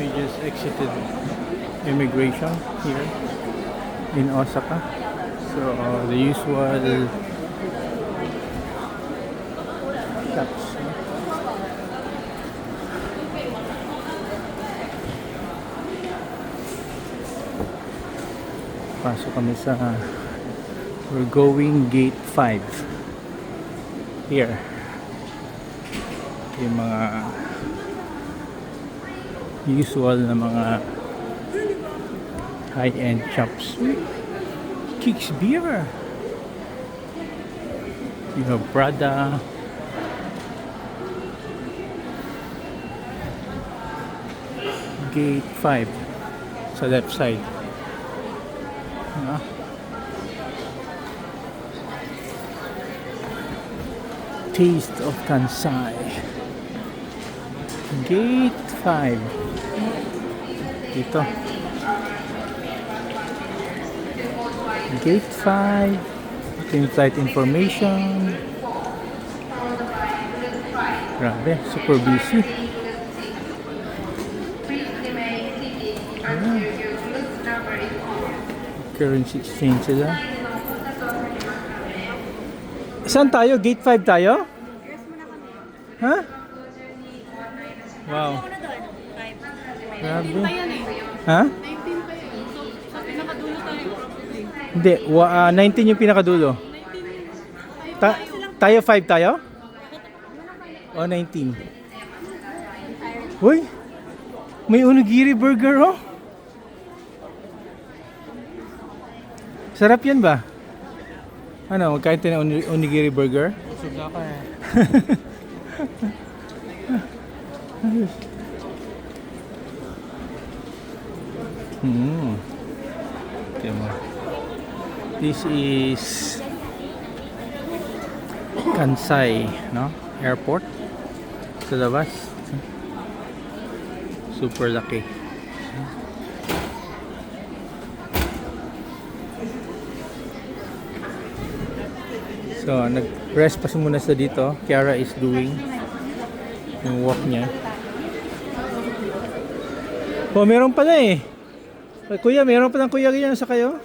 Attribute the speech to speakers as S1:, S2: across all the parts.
S1: We just exited immigration here in Osaka. So the usual shops. Pasok kami sa we're going gate 5 here. Yung mga usual na mga high-end shops. Kicks Beer. You have Prada. Gate 5 sa left side. Taste of Kansai. Gate 5. Dito. Gate 5. Ito yung flight information. Grabe, super busy. Currency exchange sila. Saan tayo? Gate 5 tayo? Ha? Wow. Grabe. Ha?
S2: 19 pa yun. So, sa pinakadulo tayo.
S1: Hindi, 19 yung pinakadulo. Tayo 5 tayo? O 19? Uy! May onigiri burger oh! Sarap yan ba? Ano, magkain tayo ng onigiri burger?
S3: Busog na ako eh.
S1: Okay mo. This is Kansai, no? Airport. Sa labas. Super laki. So, nag-rest pa muna sa dito. Kiara is doing yung walk niya. Oh, meron pala eh. Kuya, meron pa ng kuya ganyan sa kayo?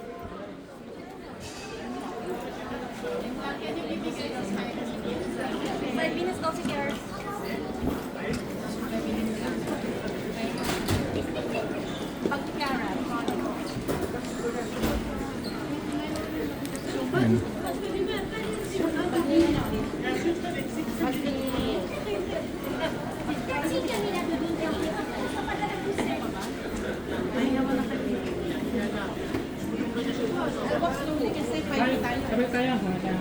S3: Sabay tayo.